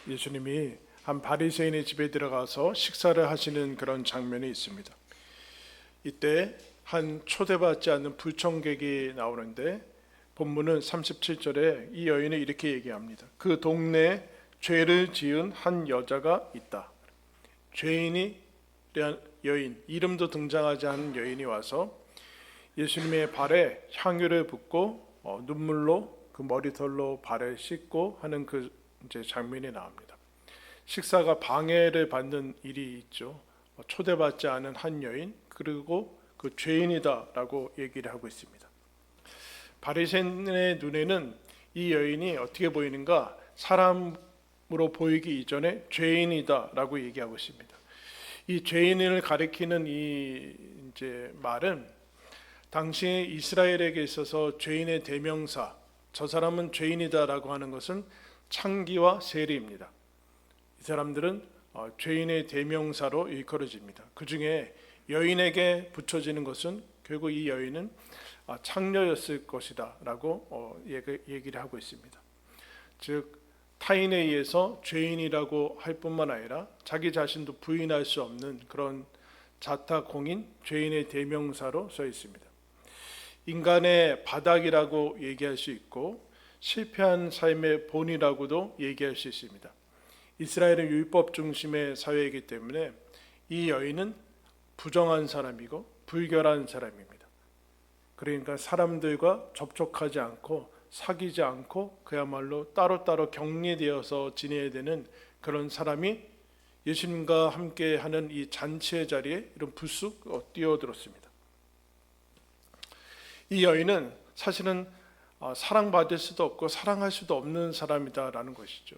예수님이 한 바리새인의 집에 들어가서 식사를 하시는 그런 장면이 있습니다. 이때 한 초대받지 않는 불청객이 나오는데 본문은 37절에 이 여인은 이렇게 얘기합니다. 그 동네에 죄를 지은 한 여자가 있다. 죄인이 여인, 이름도 등장하지 않은 여인이 와서 예수님의 발에 향유를 붓고 눈물로 그 머리털로 발을 씻고 하는 그 이제 장면이 나옵니다. 식사가 방해를 받는 일이 있죠. 초대받지 않은 한 여인, 그리고 그 죄인이다라고 얘기를 하고 있습니다. 바리새인의 눈에는 이 여인이 어떻게 보이는가? 사람으로 보이기 이전에 죄인이다라고 얘기하고 있습니다. 이 죄인을 가리키는 이 이제 말은 당시 이스라엘에게 있어서 죄인의 대명사, 저 사람은 죄인이다라고 하는 것은 창기와 세리입니다. 이 사람들은 죄인의 대명사로 일컬어집니다. 그 중에 여인에게 붙여지는 것은 결국 이 여인은 창녀였을 것이다 라고 얘기를 하고 있습니다. 즉 타인에 의해서 죄인이라고 할 뿐만 아니라 자기 자신도 부인할 수 없는 그런 자타공인 죄인의 대명사로 써 있습니다. 인간의 바닥이라고 얘기할 수 있고 실패한 삶의 본이라고도 얘기할 수 있습니다. 이스라엘은 율법 중심의 사회이기 때문에 이 여인은 부정한 사람이고 불결한 사람입니다. 그러니까 사람들과 접촉하지 않고 사귀지 않고 그야말로 따로따로 격리되어서 지내야 되는 그런 사람이 예수님과 함께 하는 이 잔치의 자리에 이런 불쑥 뛰어들었습니다. 이 여인은 사실은 사랑받을 수도 없고 사랑할 수도 없는 사람이다라는 것이죠.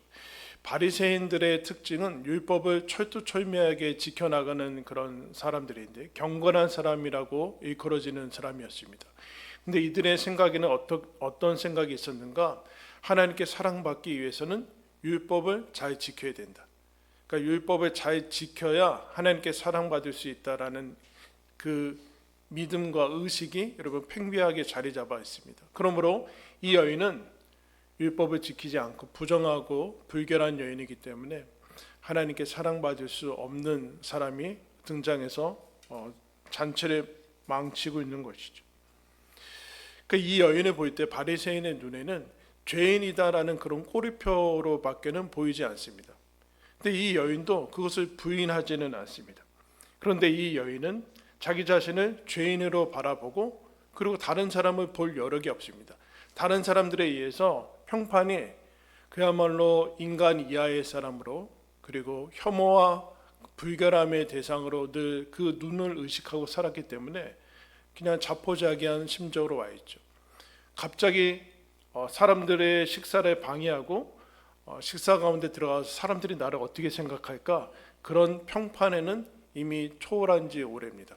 바리새인들의 특징은 율법을 철두철미하게 지켜나가는 그런 사람들인데 경건한 사람이라고 일컬어지는 사람이었습니다. 근데 이들의 생각에는 어떤 생각이 있었는가? 하나님께 사랑받기 위해서는 율법을 잘 지켜야 된다. 그러니까 율법을 잘 지켜야 하나님께 사랑받을 수 있다라는 그 믿음과 의식이 여러분 팽배하게 자리 잡아 있습니다. 그러므로 이 여인은 율법을 지키지 않고 부정하고 불결한 여인이기 때문에 하나님께 사랑받을 수 없는 사람이 등장해서 잔치를 망치고 있는 것이죠. 그러니까 이 여인을 볼 때 바리새인의 눈에는 죄인이다라는 그런 꼬리표로밖에는 보이지 않습니다. 근데 이 여인도 그것을 부인하지는 않습니다. 그런데 이 여인은 자기 자신을 죄인으로 바라보고 그리고 다른 사람을 볼 여력이 없습니다. 다른 사람들에 의해서 평판이 그야말로 인간 이하의 사람으로 그리고 혐오와 불결함의 대상으로 늘 그 눈을 의식하고 살았기 때문에 그냥 자포자기한 심정으로 와 있죠. 갑자기 사람들의 식사를 방해하고 식사 가운데 들어가서 사람들이 나를 어떻게 생각할까? 그런 평판에는 이미 초월한 지 오래입니다.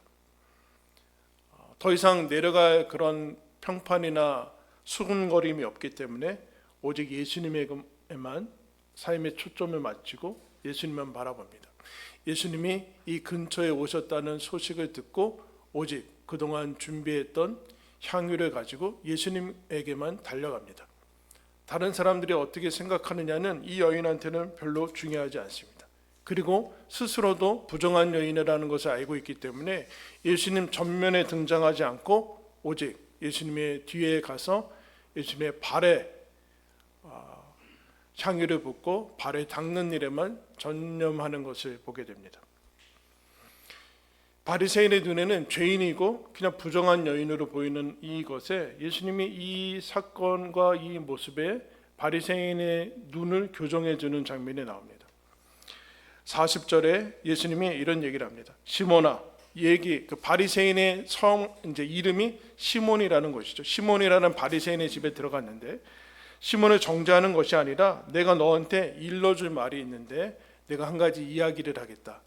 더 이상 내려갈 그런 평판이나 수군거림이 없기 때문에 오직 예수님에게만 삶의 초점을 맞추고 예수님만 바라봅니다. 예수님이 이 근처에 오셨다는 소식을 듣고 오직 그동안 준비했던 향유를 가지고 예수님에게만 달려갑니다. 다른 사람들이 어떻게 생각하느냐는 이 여인한테는 별로 중요하지 않습니다. 그리고 스스로도 부정한 여인이라는 것을 알고 있기 때문에 예수님 전면에 등장하지 않고 오직 예수님의 뒤에 가서 예수님의 발에 향유를 붓고 발에 닦는 일에만 전념하는 것을 보게 됩니다. 바리새인의 눈에는 죄인이고 그냥 부정한 여인으로 보이는 이것에 예수님이 이 사건과 이 모습에 바리새인의 눈을 교정해 주는 장면이 나옵니다. 40절에 예수님이 이런 얘기를 합니다. 시몬아, 그 바리새인의 이제 이름이 시몬이라는 것이죠. 시몬이라는 바리새인의 집에 들어갔는데 시몬을 정죄하는 것이 아니라 내가 너한테 일러줄 말이 있는데 내가 한 가지 이야기를 하겠다.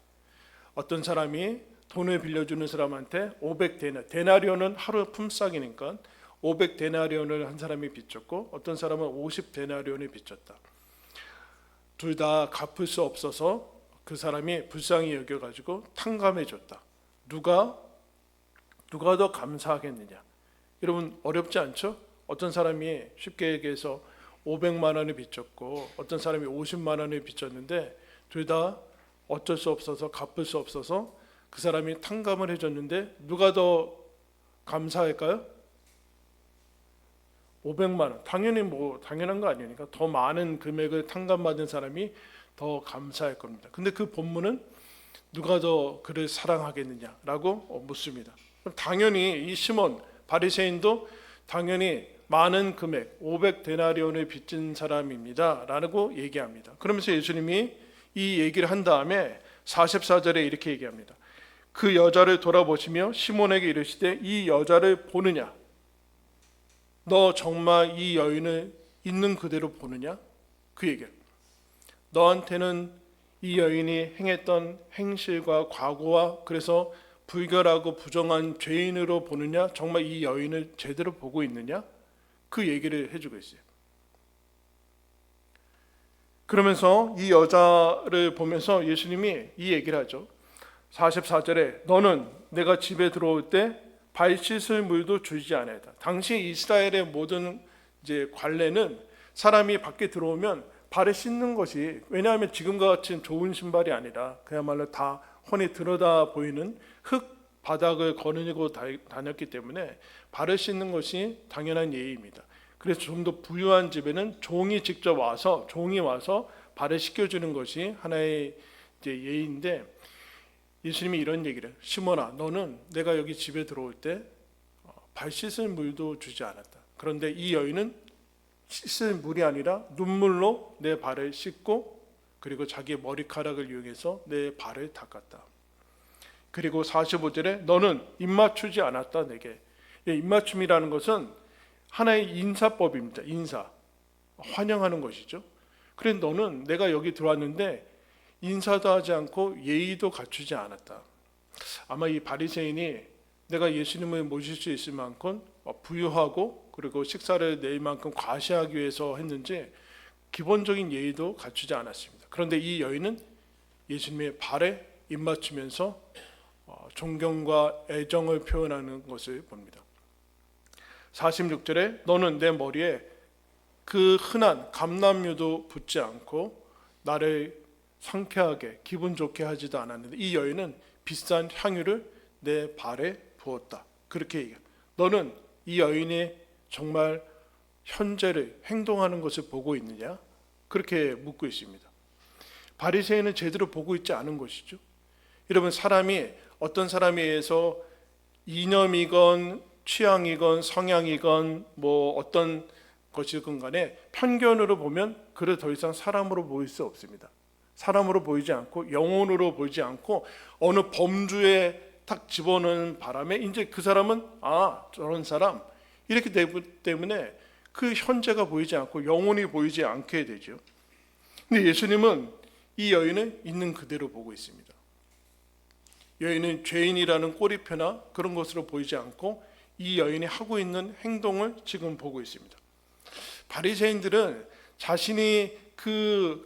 어떤 사람이 돈을 빌려주는 사람한테 500데나리온은 하루 품삯이니까 500데나리온을 한 사람이 빚졌고 어떤 사람은 50데나리온을 빚졌다. 둘 다 갚을 수 없어서 그 사람이 불쌍히 여겨가지고 탕감해줬다. 누가 더 감사하겠느냐? 여러분 어렵지 않죠? 어떤 사람이 쉽게 얘기해서 500만 원을 빚졌고 어떤 사람이 50만 원을 빚졌는데 둘 다 어쩔 수 없어서 갚을 수 없어서 그 사람이 탕감을 해줬는데 누가 더 감사할까요? 500만 원. 당연히 당연한 거 아니니까 더 많은 금액을 탕감받은 사람이 더 감사할 겁니다. 근데 그 본문은 누가 더 그를 사랑하겠느냐라고 묻습니다. 그럼 당연히 이 시몬 바리새인도 당연히 많은 금액 500데나리온을 빚진 사람입니다라고 얘기합니다. 그러면서 예수님이 이 얘기를 한 다음에 44절에 이렇게 얘기합니다. 그 여자를 돌아보시며 시몬에게 이르시되 이 여자를 보느냐? 너 정말 이 여인을 있는 그대로 보느냐? 그 얘기를. 너한테는 이 여인이 행했던 행실과 과거와 그래서 불결하고 부정한 죄인으로 보느냐? 정말 이 여인을 제대로 보고 있느냐? 그 얘기를 해주고 있어요. 그러면서 이 여자를 보면서 예수님이 이 얘기를 하죠. 44절에 너는 내가 집에 들어올 때 발 씻을 물도 주지 않았다. 당시 이스라엘의 모든 이제 관례는 사람이 밖에 들어오면 발을 씻는 것이, 왜냐하면 지금과 같이 좋은 신발이 아니라 그야말로 다 훤히 들여다 보이는 흙 바닥을 거느리고 다녔기 때문에 발을 씻는 것이 당연한 예의입니다. 그래서 좀 더 부유한 집에는 종이 와서 발을 씻겨주는 것이 하나의 이제 예의인데, 예수님이 이런 얘기를 해요. 시몬아, 너는 내가 여기 집에 들어올 때 발 씻을 물도 주지 않았다. 그런데 이 여인은 씻을 물이 아니라 눈물로 내 발을 씻고 그리고 자기의 머리카락을 이용해서 내 발을 닦았다. 그리고 45절에 너는 입맞추지 않았다 내게. 입맞춤이라는 것은 하나의 인사법입니다. 인사, 환영하는 것이죠. 그래 너는 내가 여기 들어왔는데 인사도 하지 않고 예의도 갖추지 않았다. 아마 이 바리새인이 내가 예수님을 모실 수 있을 만큼 부유하고 그리고 식사를 낼 만큼 과시하기 위해서 했는지 기본적인 예의도 갖추지 않았습니다. 그런데 이 여인은 예수님의 발에 입맞추면서 존경과 애정을 표현하는 것을 봅니다. 46절에 너는 내 머리에 그 흔한 감람유도 붓지 않고 나를 상쾌하게 기분 좋게 하지도 않았는데 이 여인은 비싼 향유를 내 발에 부었다. 그렇게 얘기해요. 너는 이 여인이 정말 현재를 행동하는 것을 보고 있느냐? 그렇게 묻고 있습니다. 바리새인은 제대로 보고 있지 않은 것이죠. 여러분, 사람이 어떤 사람에 의해서 이념이건 취향이건 성향이건 어떤 것이건 간에 편견으로 보면 그를 더 이상 사람으로 보일 수 없습니다. 사람으로 보이지 않고 영혼으로 보이지 않고 어느 범주에 딱 집어넣는 바람에 이제 그 사람은 저런 사람 이렇게 되기 때문에 그 현재가 보이지 않고 영혼이 보이지 않게 되죠. 근데 예수님은 이 여인을 있는 그대로 보고 있습니다. 여인은 죄인이라는 꼬리표나 그런 것으로 보이지 않고 이 여인이 하고 있는 행동을 지금 보고 있습니다. 바리새인들은 자신이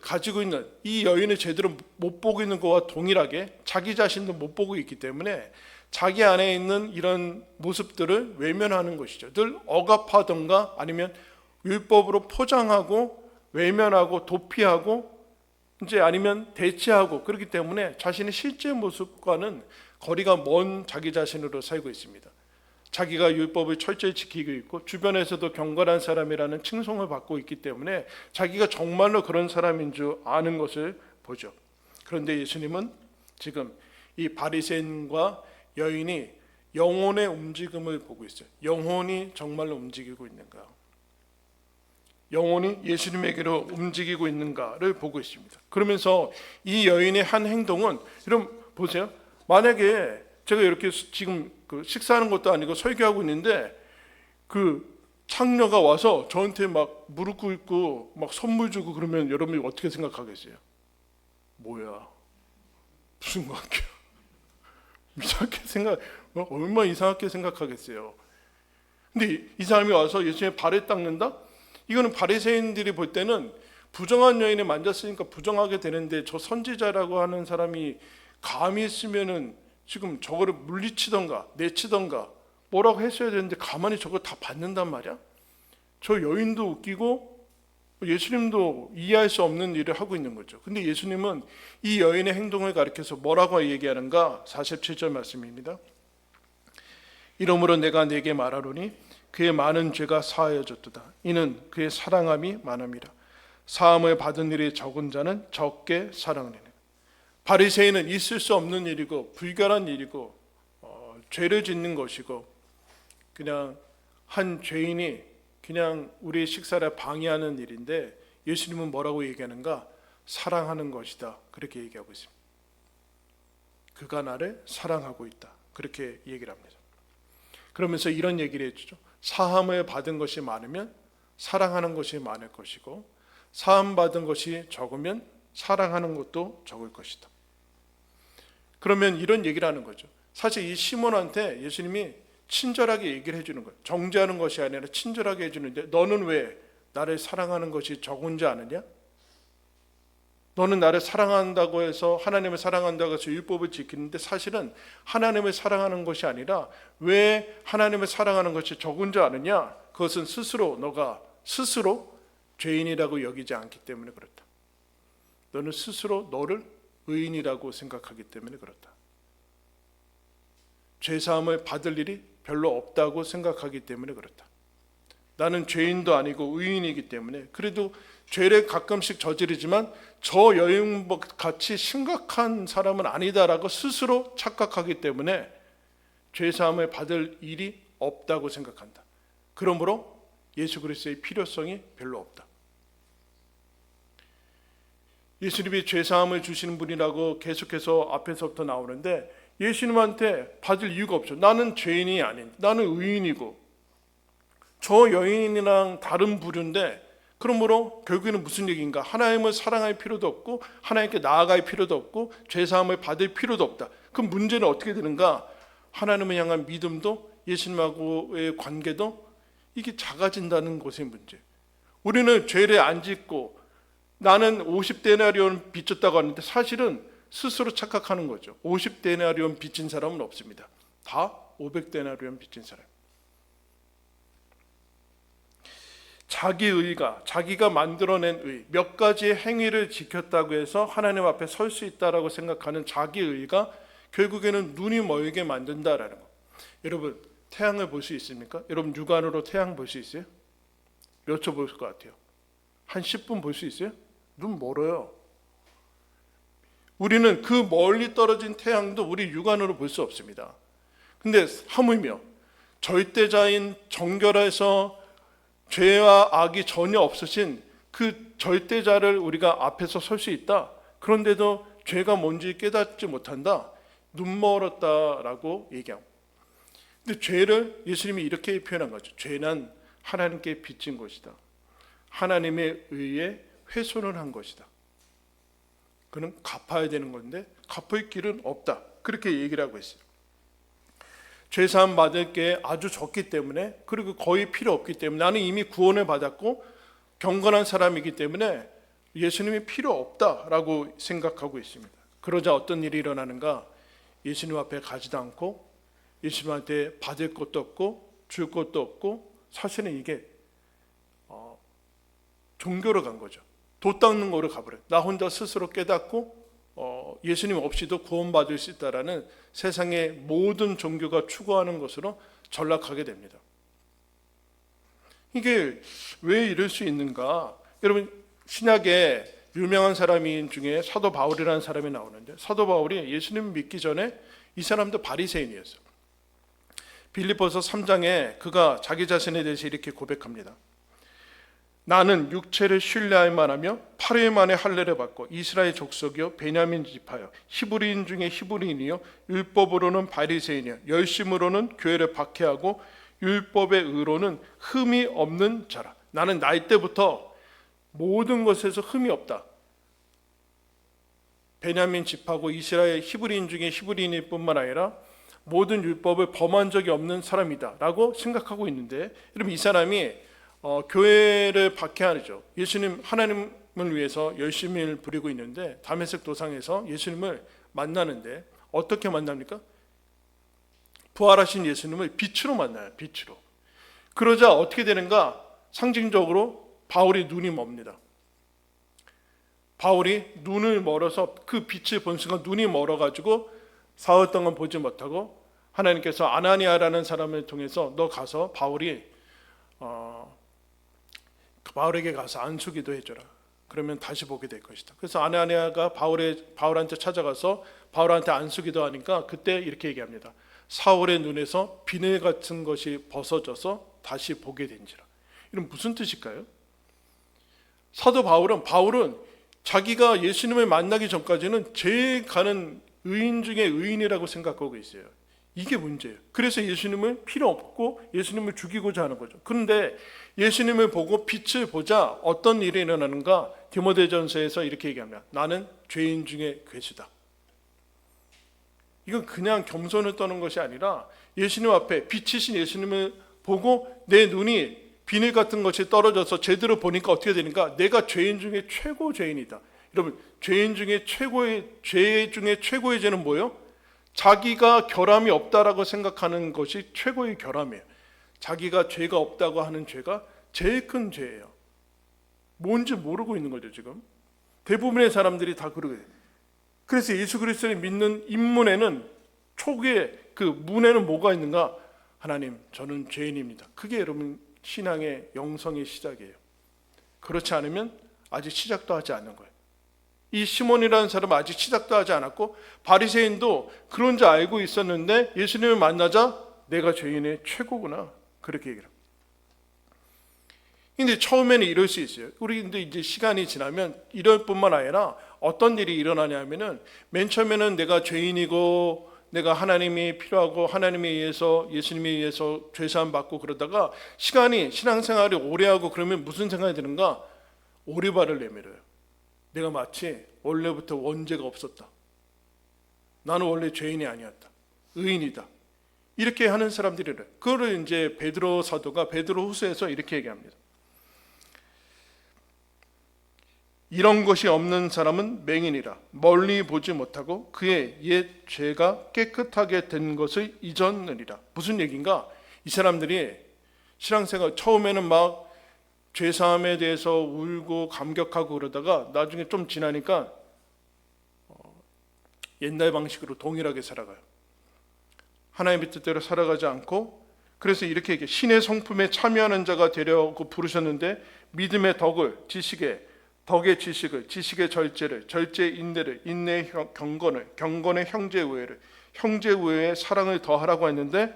가지고 있는 이 여인을 제대로 못 보고 있는 것과 동일하게 자기 자신도 못 보고 있기 때문에 자기 안에 있는 이런 모습들을 외면하는 것이죠. 늘 억압하던가 아니면 율법으로 포장하고 외면하고 도피하고 이제 아니면 대체하고 그렇기 때문에 자신의 실제 모습과는 거리가 먼 자기 자신으로 살고 있습니다. 자기가 율법을 철저히 지키고 있고 주변에서도 경건한 사람이라는 칭송을 받고 있기 때문에 자기가 정말로 그런 사람인 줄 아는 것을 보죠. 그런데 예수님은 지금 이 바리새인과 여인이 영혼의 움직임을 보고 있어요. 영혼이 정말로 움직이고 있는가? 영혼이 예수님에게로 움직이고 있는가를 보고 있습니다. 그러면서 이 여인의 한 행동은, 여러분 보세요. 만약에 제가 이렇게 지금 식사하는 것도 아니고 설교하고 있는데 창녀가 와서 저한테 막 무릎 꿇고 막 선물 주고 그러면 여러분이 어떻게 생각하겠어요? 뭐야? 무슨 관계야? 얼마나 이상하게 생각하겠어요. 근데 이 사람이 와서 예수님의 발을 닦는다? 이거는 바리새인들이 볼 때는 부정한 여인을 만졌으니까 부정하게 되는데 저 선지자라고 하는 사람이 감히 있으면은 지금 저거를 물리치던가 내치던가 뭐라고 했어야 되는데 가만히 저거 다 받는단 말이야. 저 여인도 웃기고 예수님도 이해할 수 없는 일을 하고 있는 거죠. 근데 예수님은 이 여인의 행동을 가리켜서 뭐라고 얘기하는가? 47절 말씀입니다. 이러므로 내가 네게 말하노니 그의 많은 죄가 사하여졌도다. 이는 그의 사랑함이 많음이라. 사함을 받은 일이 적은 자는 적게 사랑하느니라. 바리새인은 있을 수 없는 일이고 불결한 일이고 죄를 짓는 것이고 그냥 한 죄인이 그냥 우리의 식사를 방해하는 일인데 예수님은 뭐라고 얘기하는가? 사랑하는 것이다. 그렇게 얘기하고 있습니다. 그가 나를 사랑하고 있다. 그렇게 얘기를 합니다. 그러면서 이런 얘기를 해주죠. 사함을 받은 것이 많으면 사랑하는 것이 많을 것이고 사함 받은 것이 적으면 사랑하는 것도 적을 것이다. 그러면 이런 얘기를 하는 거죠. 사실 이 시몬한테 예수님이 친절하게 얘기를 해주는 거예요. 정죄하는 것이 아니라 친절하게 해주는데 너는 왜 나를 사랑하는 것이 적은지 아느냐? 너는 나를 사랑한다고 해서 하나님을 사랑한다고 해서 율법을 지키는데 사실은 하나님을 사랑하는 것이 아니라 왜 하나님을 사랑하는 것이 적은 줄 아느냐? 그것은 너가 스스로 죄인이라고 여기지 않기 때문에 그렇다. 너는 스스로 너를 의인이라고 생각하기 때문에 그렇다. 죄사함을 받을 일이 별로 없다고 생각하기 때문에 그렇다. 나는 죄인도 아니고 의인이기 때문에 그래도 죄를 가끔씩 저지르지만 저 여인 같이 심각한 사람은 아니다라고 스스로 착각하기 때문에 죄사함을 받을 일이 없다고 생각한다. 그러므로 예수 그리스도의 필요성이 별로 없다. 예수님이 죄사함을 주시는 분이라고 계속해서 앞에서부터 나오는데 예수님한테 받을 이유가 없죠. 나는 죄인이 아닌, 나는 의인이고 저 여인이랑 다른 부류인데 그러므로 결국에는 무슨 얘기인가? 하나님을 사랑할 필요도 없고 하나님께 나아갈 필요도 없고 죄사함을 받을 필요도 없다. 그럼 문제는 어떻게 되는가? 하나님을 향한 믿음도 예수님하고의 관계도 이게 작아진다는 것의 문제. 우리는 죄를 안 짓고 나는 50데나리온 빚졌다고 하는데 사실은 스스로 착각하는 거죠. 50데나리온 빚진 사람은 없습니다. 다 500데나리온 빚진 사람. 자기가 만들어낸 의, 몇 가지의 행위를 지켰다고 해서 하나님 앞에 설 수 있다라고 생각하는 자기의가 결국에는 눈이 멀게 만든다라는 거. 여러분 태양을 볼 수 있습니까? 여러분 육안으로 태양 볼 수 있어요? 몇 초 볼 것 같아요? 한 10분 볼 수 있어요? 눈 멀어요. 우리는 그 멀리 떨어진 태양도 우리 육안으로 볼 수 없습니다. 근데 하물며 절대자인 정결해서 죄와 악이 전혀 없으신 그 절대자를 우리가 앞에서 설 수 있다. 그런데도 죄가 뭔지 깨닫지 못한다. 눈 멀었다라고 얘기합니다. 근데 죄를 예수님이 이렇게 표현한 거죠. 죄는 하나님께 빚진 것이다. 하나님의 의에 훼손을 한 것이다. 그는 갚아야 되는 건데 갚을 길은 없다. 그렇게 얘기를 하고 있어요. 죄사함 받을 게 아주 적기 때문에 그리고 거의 필요 없기 때문에 나는 이미 구원을 받았고 경건한 사람이기 때문에 예수님이 필요 없다라고 생각하고 있습니다. 그러자 어떤 일이 일어나는가? 예수님 앞에 가지도 않고 예수님한테 받을 것도 없고 줄 것도 없고 사실은 이게 종교로 간 거죠. 도 닦는 거로 가버려요. 나 혼자 스스로 깨닫고 예수님 없이도 구원받을 수 있다라는 세상의 모든 종교가 추구하는 것으로 전락하게 됩니다. 이게 왜 이럴 수 있는가? 여러분 신약에 유명한 사람인 중에 사도 바울이라는 사람이 나오는데 사도 바울이 예수님 믿기 전에 이 사람도 바리새인이었어요. 빌립보서 3장에 그가 자기 자신에 대해서 이렇게 고백합니다. 나는 육체를 신뢰할 만하며 8일 만에 할례를 받고 이스라엘 족속이요 베냐민 지파요 히브리인 중에 히브리인이요 율법으로는 바리새인이요 열심으로는 교회를 박해하고 율법의 의로는 흠이 없는 자라. 나는 나이 때부터 모든 것에서 흠이 없다. 베냐민 지파고 이스라엘 히브리인 중에 히브리인일 뿐만 아니라 모든 율법을 범한 적이 없는 사람이다 라고 생각하고 있는데 여러분 이 사람이 교회를 박해하죠. 예수님 하나님을 위해서 열심히 부리고 있는데 다메섹 도상에서 예수님을 만나는데 어떻게 만납니까? 부활하신 예수님을 빛으로 만나요. 빛으로. 그러자 어떻게 되는가? 상징적으로 바울이 눈이 멉니다. 바울이 눈을 멀어서 그 빛을 본 순간 눈이 멀어가지고 사흘 동안 보지 못하고 하나님께서 아나니아라는 사람을 통해서 너 가서 바울에게 가서 안수기도 해줘라. 그러면 다시 보게 될 것이다. 그래서 아나니아가 바울한테 찾아가서 바울한테 안수기도 하니까 그때 이렇게 얘기합니다. 사울의 눈에서 비늘 같은 것이 벗어져서 다시 보게 된지라. 이건 무슨 뜻일까요? 사도 바울은 자기가 예수님을 만나기 전까지는 제일 가는 의인 중에 의인이라고 생각하고 있어요. 이게 문제예요. 그래서 예수님을 필요 없고 예수님을 죽이고자 하는 거죠. 그런데 예수님을 보고 빛을 보자 어떤 일이 일어나는가? 디모데전서에서 이렇게 얘기합니다. 나는 죄인 중에 괴수다. 이건 그냥 겸손을 떠는 것이 아니라 예수님 앞에 빛이신 예수님을 보고 내 눈이 비늘 같은 것이 떨어져서 제대로 보니까 어떻게 되는가? 내가 죄인 중에 최고 죄인이다. 여러분, 죄 중에 최고의 죄는 뭐예요? 자기가 결함이 없다라고 생각하는 것이 최고의 결함이에요. 자기가 죄가 없다고 하는 죄가 제일 큰 죄예요. 뭔지 모르고 있는 거죠, 지금. 대부분의 사람들이 다 그러게 돼요. 그래서 예수 그리스도를 믿는 입문에는 초기에 그 문에는 뭐가 있는가? 하나님, 저는 죄인입니다. 그게 여러분 신앙의 영성의 시작이에요. 그렇지 않으면 아직 시작도 하지 않는 거예요. 이 시몬이라는 사람은 아직 시작도 하지 않았고 바리새인도 그런 줄 알고 있었는데 예수님을 만나자 내가 죄인의 최고구나 그렇게 얘기를 합니다. 근데 처음에는 이럴 수 있어요. 우리 근데 이제 시간이 지나면 이럴 뿐만 아니라 어떤 일이 일어나냐면은 맨 처음에는 내가 죄인이고 내가 하나님이 필요하고 하나님에 의해서 예수님에 의해서 죄사함 받고 그러다가 신앙생활이 오래 하고 그러면 무슨 생각이 드는가? 오리발을 내밀어요. 내가 마치 원래부터 원죄가 없었다. 나는 원래 죄인이 아니었다. 의인이다. 이렇게 하는 사람들이래요. 그거를 이제 베드로 사도가 베드로후서에서 이렇게 얘기합니다. 이런 것이 없는 사람은 맹인이라 멀리 보지 못하고 그의 옛 죄가 깨끗하게 된 것을 잊었느니라. 무슨 얘기인가? 이 사람들이 신앙생활 처음에는 막 죄사함에 대해서 울고 감격하고 그러다가 나중에 좀 지나니까 옛날 방식으로 동일하게 살아가요. 하나님의 뜻대로 살아가지 않고 그래서 이렇게 얘기해. 신의 성품에 참여하는 자가 되려고 부르셨는데 믿음의 덕을 지식에 덕의 지식을 지식의 절제를 절제의 인내를 인내의 경건을 경건의 형제 우애를 형제 우애의 사랑을 더하라고 했는데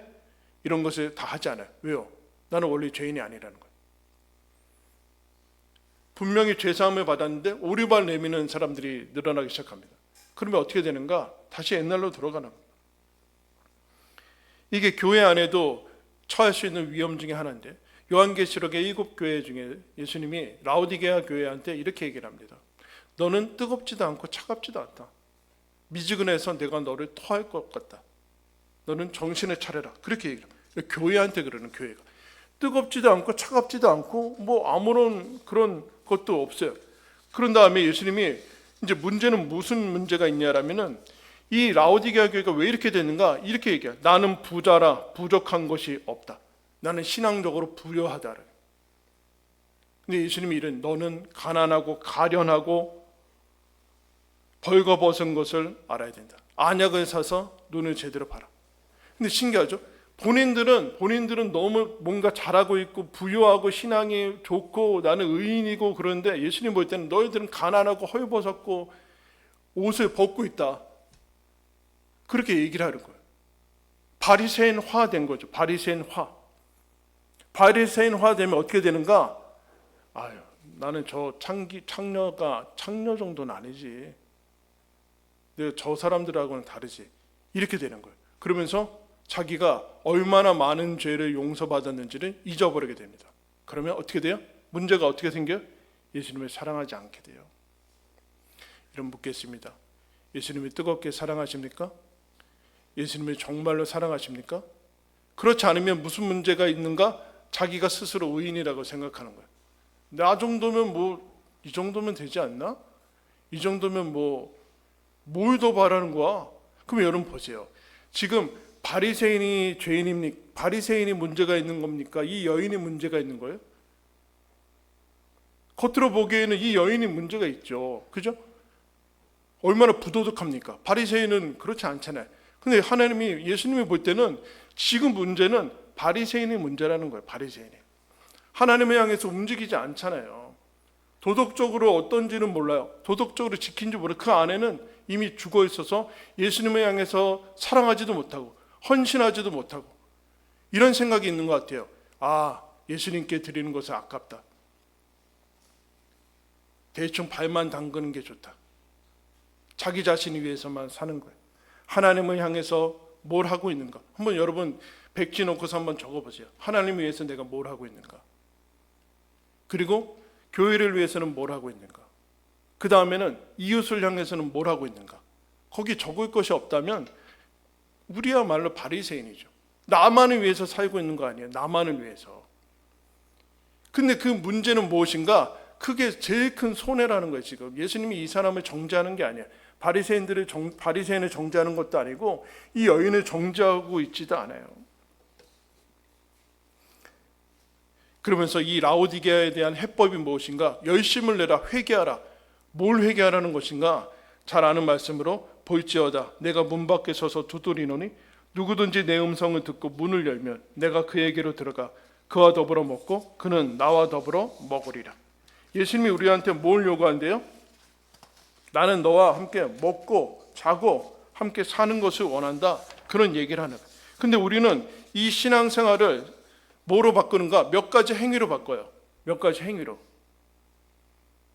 이런 것을 다 하지 않아요. 왜요? 나는 원래 죄인이 아니라는 거예요. 분명히 죄사함을 받았는데 오리발 내미는 사람들이 늘어나기 시작합니다. 그러면 어떻게 되는가? 다시 옛날로 돌아가는 거예요. 이게 교회 안에도 처할 수 있는 위험 중에 하나인데 요한계시록의 7교회 중에 예수님이 라오디게아 교회한테 이렇게 얘기를 합니다. 너는 뜨겁지도 않고 차갑지도 않다. 미지근해서 내가 너를 토할 것 같다. 너는 정신을 차려라. 그렇게 얘기를 합니다. 교회한테 그러는 교회가. 뜨겁지도 않고 차갑지도 않고 뭐 아무런 그런 것도 없어요. 그런 다음에 예수님이 이제 문제는 무슨 문제가 있냐라면은 이 라오디게아 교회가 왜 이렇게 됐는가? 이렇게 얘기해요. 나는 부자라 부족한 것이 없다. 나는 신앙적으로 부유하다. 근데 예수님이 이런 너는 가난하고 가련하고 벌거벗은 것을 알아야 된다. 안약을 사서 눈을 제대로 봐라. 근데 신기하죠? 본인들은 너무 뭔가 잘하고 있고 부유하고 신앙이 좋고 나는 의인이고 그런데 예수님 볼 때는 너희들은 가난하고 헐벗었고 옷을 벗고 있다. 그렇게 얘기를 하는 거예요. 바리새인화 된 거죠. 바리새인화 되면 어떻게 되는가? 아유, 나는 저 창녀 정도는 아니지. 내가 저 사람들하고는 다르지. 이렇게 되는 거예요. 그러면서 자기가 얼마나 많은 죄를 용서받았는지를 잊어버리게 됩니다. 그러면 어떻게 돼요? 문제가 어떻게 생겨요? 예수님을 사랑하지 않게 돼요. 이런 묻겠습니다. 예수님이 뜨겁게 사랑하십니까? 예수님을 정말로 사랑하십니까? 그렇지 않으면 무슨 문제가 있는가? 자기가 스스로 의인이라고 생각하는 거예요. 나 정도면 이 정도면 되지 않나? 이 정도면 뭘 더 바라는 거야? 그럼 여러분 보세요. 지금 바리새인이 죄인입니까? 바리새인이 문제가 있는 겁니까? 이 여인이 문제가 있는 거예요? 겉으로 보기에는 이 여인이 문제가 있죠. 그죠? 얼마나 부도덕합니까? 바리새인은 그렇지 않잖아요. 근데 예수님이 볼 때는 지금 문제는 바리새인의 문제라는 거예요. 바리새인이. 하나님을 향해서 움직이지 않잖아요. 도덕적으로 어떤지는 몰라요. 도덕적으로 지킨지 몰라요. 그 안에는 이미 죽어 있어서 예수님을 향해서 사랑하지도 못하고 헌신하지도 못하고 이런 생각이 있는 것 같아요. 예수님께 드리는 것은 아깝다. 대충 발만 담그는 게 좋다. 자기 자신을 위해서만 사는 거예요. 하나님을 향해서 뭘 하고 있는가? 한번 여러분 백지 놓고서 한번 적어보세요. 하나님을 위해서 내가 뭘 하고 있는가? 그리고 교회를 위해서는 뭘 하고 있는가? 그 다음에는 이웃을 향해서는 뭘 하고 있는가? 거기 적을 것이 없다면 우리야말로 바리새인이죠. 나만을 위해서 살고 있는 거 아니에요. 나만을 위해서. 근데 그 문제는 무엇인가? 그게 제일 큰 손해라는 거예요. 지금 예수님이 이 사람을 정죄하는 게 아니에요. 바리새인을 정죄하는 것도 아니고 이 여인을 정죄하고 있지도 않아요. 그러면서 이 라오디게아에 대한 해법이 무엇인가? 열심을 내라, 회개하라. 뭘 회개하라는 것인가? 잘 아는 말씀으로 볼지어다 내가 문 밖에 서서 두드리노니 누구든지 내 음성을 듣고 문을 열면 내가 그에게로 들어가 그와 더불어 먹고 그는 나와 더불어 먹으리라. 예수님이 우리한테 뭘 요구한대요? 나는 너와 함께 먹고 자고 함께 사는 것을 원한다. 그런 얘기를 하는 거예요. 근데 우리는 이 신앙생활을 뭐로 바꾸는가? 몇 가지 행위로 바꿔요. 몇 가지 행위로.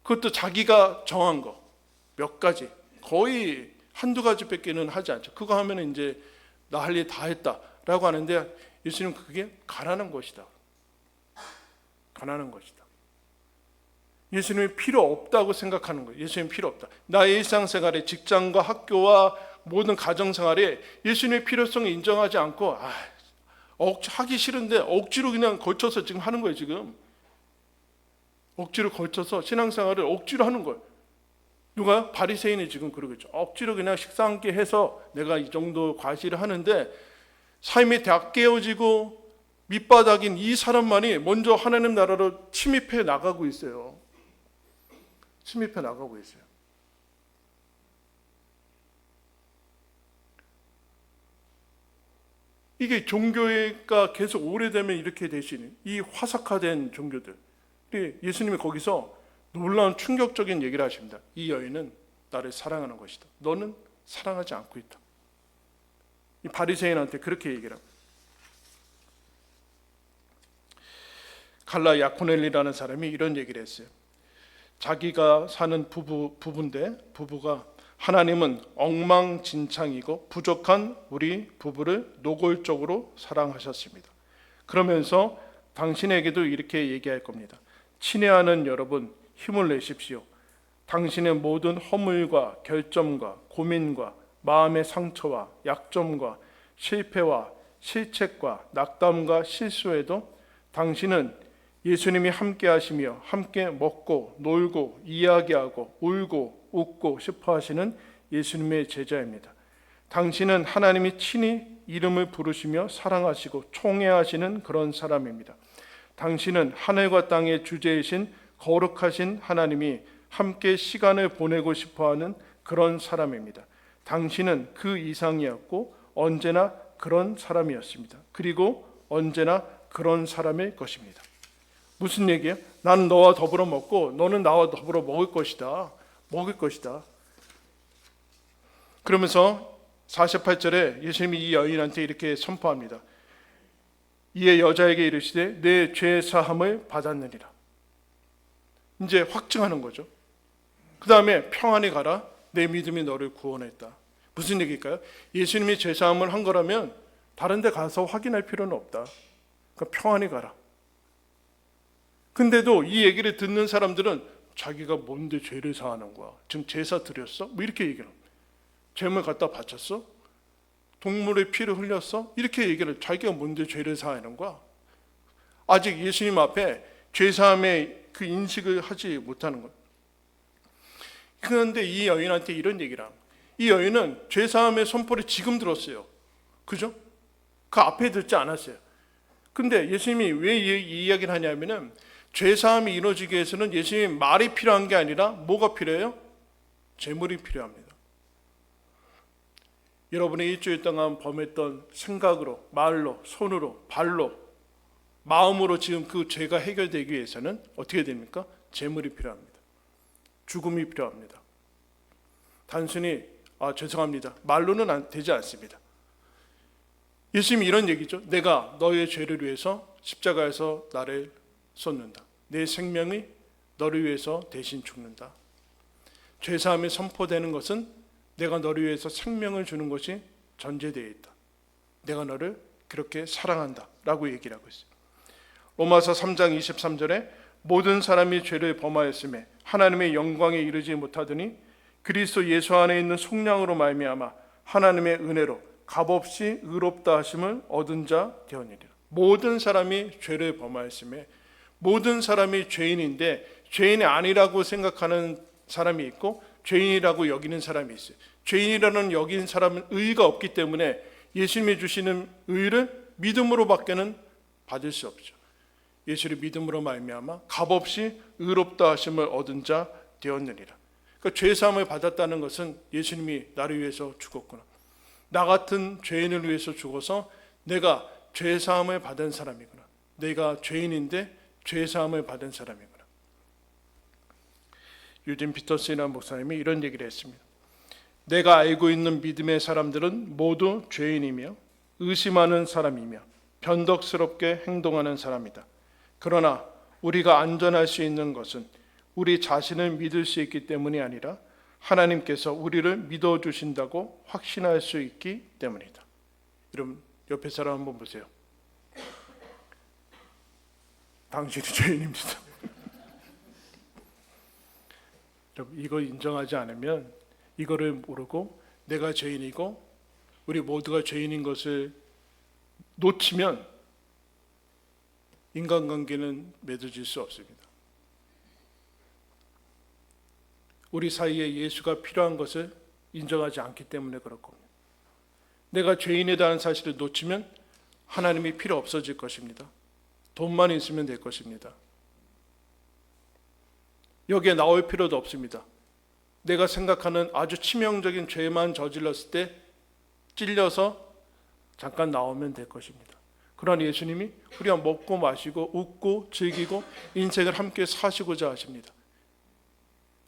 그것도 자기가 정한 거. 몇 가지. 거의 한두 가지밖에는 하지 않죠. 그거 하면 이제 나 할 일 다 했다라고 하는데 예수님은 그게 가난한 것이다. 가난한 것이다. 예수님이 필요 없다고 생각하는 거예요. 예수님 필요 없다. 나의 일상생활에 직장과 학교와 모든 가정생활에 예수님의 필요성을 인정하지 않고 하기 싫은데 억지로 그냥 걸쳐서 지금 하는 거예요. 지금 억지로 걸쳐서 신앙생활을 억지로 하는 거예요. 누가? 바리새인이 지금 그러고 있죠. 억지로 그냥 식사 함께 해서 내가 이 정도 과시를 하는데 삶이 다 깨어지고 밑바닥인 이 사람만이 먼저 하나님 나라로 침입해 나가고 있어요. 침입해 나가고 있어요. 이게 종교가 계속 오래되면 이렇게 되시는 이 화석화된 종교들. 예수님이 거기서 놀라운 충격적인 얘기를 하십니다. 이 여인은 나를 사랑하는 것이다. 너는 사랑하지 않고 있다. 이 바리새인한테 그렇게 얘기를 합니다. 갈라 야코넬리라는 사람이 이런 얘기를 했어요. 자기가 사는 부부인데 부부가 하나님은 엉망진창이고 부족한 우리 부부를 노골적으로 사랑하셨습니다. 그러면서 당신에게도 이렇게 얘기할 겁니다. 친애하는 여러분 힘을 내십시오. 당신의 모든 허물과 결점과 고민과 마음의 상처와 약점과 실패와 실책과 낙담과 실수에도 당신은 예수님이 함께 하시며 함께 먹고 놀고 이야기하고 울고 웃고 싶어 하시는 예수님의 제자입니다. 당신은 하나님이 친히 이름을 부르시며 사랑하시고 총애하시는 그런 사람입니다. 당신은 하늘과 땅의 주제이신 거룩하신 하나님이 함께 시간을 보내고 싶어하는 그런 사람입니다. 당신은 그 이상이었고 언제나 그런 사람이었습니다. 그리고 언제나 그런 사람일 것입니다. 무슨 얘기예요? 나는 너와 더불어 먹고 너는 나와 더불어 먹을 것이다. 먹을 것이다. 그러면서 48절에 예수님이 이 여인한테 이렇게 선포합니다. 이에 여자에게 이르시되 내 죄 사함을 받았느니라. 이제 확증하는 거죠. 그 다음에 평안히 가라. 내 믿음이 너를 구원했다. 무슨 얘기일까요? 예수님이 죄 사함을 한 거라면 다른 데 가서 확인할 필요는 없다. 그러니까 평안히 가라. 근데도 이 얘기를 듣는 사람들은 자기가 뭔데 죄를 사하는 거야? 지금 제사 드렸어? 뭐 이렇게 얘기를 합니다. 죄물 갖다 바쳤어? 동물의 피를 흘렸어? 이렇게 얘기를 자기가 뭔데 죄를 사하는 거야? 아직 예수님 앞에 죄사함의 그 인식을 하지 못하는 거예요. 그런데 이 여인한테 이런 얘기를 합니다. 이 여인은 죄사함의 선포를 지금 들었어요. 그죠? 그 앞에 듣지 않았어요. 근데 예수님이 왜 이 이야기를 하냐면은 죄사함이 이루어지기 위해서는 예수님의 말이 필요한 게 아니라 뭐가 필요해요? 제물이 필요합니다. 여러분의 일주일 동안 범했던 생각으로, 말로, 손으로, 발로, 마음으로 지금 그 죄가 해결되기 위해서는 어떻게 됩니까? 제물이 필요합니다. 죽음이 필요합니다. 단순히 죄송합니다. 말로는 되지 않습니다. 예수님이 이런 얘기죠. 내가 너의 죄를 위해서 십자가에서 나를 쏟는다. 내 생명이 너를 위해서 대신 죽는다. 죄사함이 선포되는 것은 내가 너를 위해서 생명을 주는 것이 전제되어 있다. 내가 너를 그렇게 사랑한다 라고 얘기를 하고 있어요. 로마서 3장 23절에 모든 사람이 죄를 범하였음에 하나님의 영광에 이르지 못하더니 그리스도 예수 안에 있는 속량으로 말미암아 하나님의 은혜로 값없이 의롭다 하심을 얻은 자 되었느니라. 모든 사람이 죄를 범하였음에 모든 사람이 죄인인데 죄인이 아니라고 생각하는 사람이 있고 죄인이라고 여기는 사람이 있어요. 죄인이라는 여긴 사람은 의의가 없기 때문에 예수님이 주시는 의의를 믿음으로 밖에는 받을 수 없죠. 예수를 믿음으로 말미암아 값없이 의롭다 하심을 얻은 자 되었느니라. 그러니까 죄사함을 받았다는 것은 예수님이 나를 위해서 죽었구나. 나 같은 죄인을 위해서 죽어서 내가 죄사함을 받은 사람이구나. 내가 죄인인데 죄사함을 받은 사람이구나. 유진 피터슨이라는 목사님이 이런 얘기를 했습니다. 내가 알고 있는 믿음의 사람들은 모두 죄인이며 의심하는 사람이며 변덕스럽게 행동하는 사람이다. 그러나 우리가 안전할 수 있는 것은 우리 자신을 믿을 수 있기 때문이 아니라 하나님께서 우리를 믿어주신다고 확신할 수 있기 때문이다. 여러분 옆에 사람 한번 보세요. 당신이 죄인입니다. 여러분 이거 인정하지 않으면, 이거를 모르고 내가 죄인이고 우리 모두가 죄인인 것을 놓치면 인간관계는 맺어질 수 없습니다. 우리 사이에 예수가 필요한 것을 인정하지 않기 때문에 그럴 겁니다. 내가 죄인이라는 사실을 놓치면 하나님이 필요 없어질 것입니다. 돈만 있으면 될 것입니다. 여기에 나올 필요도 없습니다. 내가 생각하는 아주 치명적인 죄만 저질렀을 때 찔려서 잠깐 나오면 될 것입니다. 그러나 예수님이 우리가 먹고 마시고 웃고 즐기고 인생을 함께 사시고자 하십니다.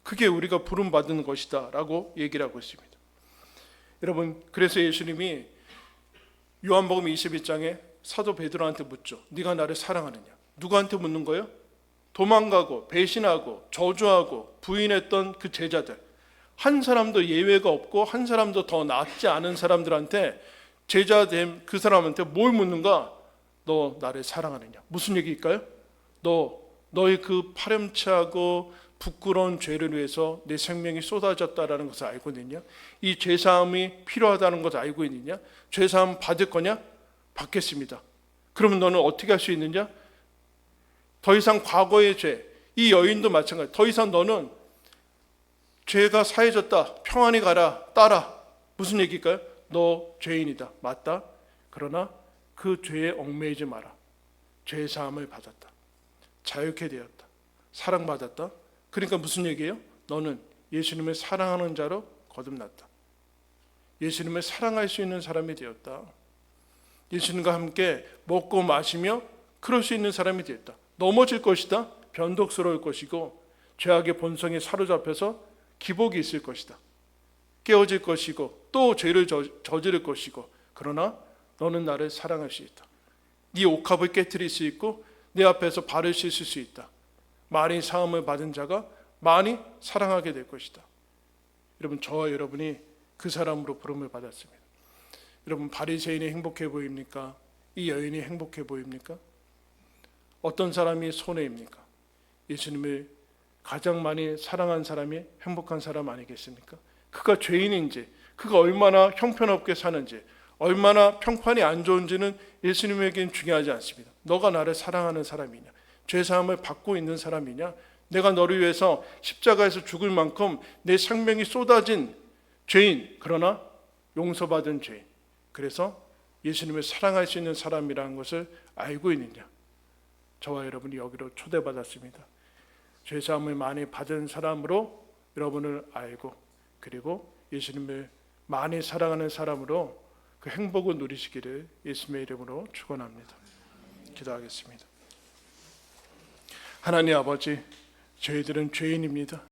그게 우리가 부름받은 것이다 라고 얘기를 하고 있습니다. 여러분 그래서 예수님이 요한복음 21장에 사도 베드로한테 묻죠. 네가 나를 사랑하느냐? 누구한테 묻는 거예요? 도망가고 배신하고 저주하고 부인했던 그 제자들, 한 사람도 예외가 없고 한 사람도 더 낫지 않은 사람들한테 제자된 그 사람한테 뭘 묻는가? 너 나를 사랑하느냐? 무슨 얘기일까요? 너의 그 파렴치하고 부끄러운 죄를 위해서 내 생명이 쏟아졌다라는 것을 알고 있느냐? 이 죄사함이 필요하다는 것을 알고 있느냐? 죄사함 받을 거냐? 받겠습니다. 그러면 너는 어떻게 할 수 있느냐? 더 이상 과거의 죄, 이 여인도 마찬가지. 더 이상 너는 죄가 사해졌다. 평안히 가라. 따라. 무슨 얘기일까요? 너 죄인이다. 맞다. 그러나 그 죄에 얽매이지 마라. 죄 사함을 받았다. 자유케 되었다. 사랑받았다. 그러니까 무슨 얘기예요? 너는 예수님을 사랑하는 자로 거듭났다. 예수님을 사랑할 수 있는 사람이 되었다. 예수님과 함께 먹고 마시며 그럴 수 있는 사람이 되었다. 넘어질 것이다. 변덕스러울 것이고 죄악의 본성에 사로잡혀서 기복이 있을 것이다. 깨어질 것이고 또 죄를 저지를 것이고, 그러나 너는 나를 사랑할 수 있다. 네 옥합을 깨트릴 수 있고 내 앞에서 발을 씻을 수 있다. 많이 사함을 받은 자가 많이 사랑하게 될 것이다. 여러분 저와 여러분이 그 사람으로 부름을 받았습니다. 여러분 바리새인이 행복해 보입니까? 이 여인이 행복해 보입니까? 어떤 사람이 손해입니까? 예수님을 가장 많이 사랑한 사람이 행복한 사람 아니겠습니까? 그가 죄인인지, 그가 얼마나 형편없게 사는지, 얼마나 평판이 안 좋은지는 예수님에게는 중요하지 않습니다. 너가 나를 사랑하는 사람이냐? 죄사함을 받고 있는 사람이냐? 내가 너를 위해서 십자가에서 죽을 만큼 내 생명이 쏟아진 죄인, 그러나 용서받은 죄인, 그래서 예수님을 사랑할 수 있는 사람이라는 것을 알고 있느냐? 저와 여러분이 여기로 초대받았습니다. 죄사함을 많이 받은 사람으로 여러분을 알고, 그리고 예수님을 많이 사랑하는 사람으로 그 행복을 누리시기를 예수님의 이름으로 축원합니다. 기도하겠습니다. 하나님 아버지, 저희들은 죄인입니다.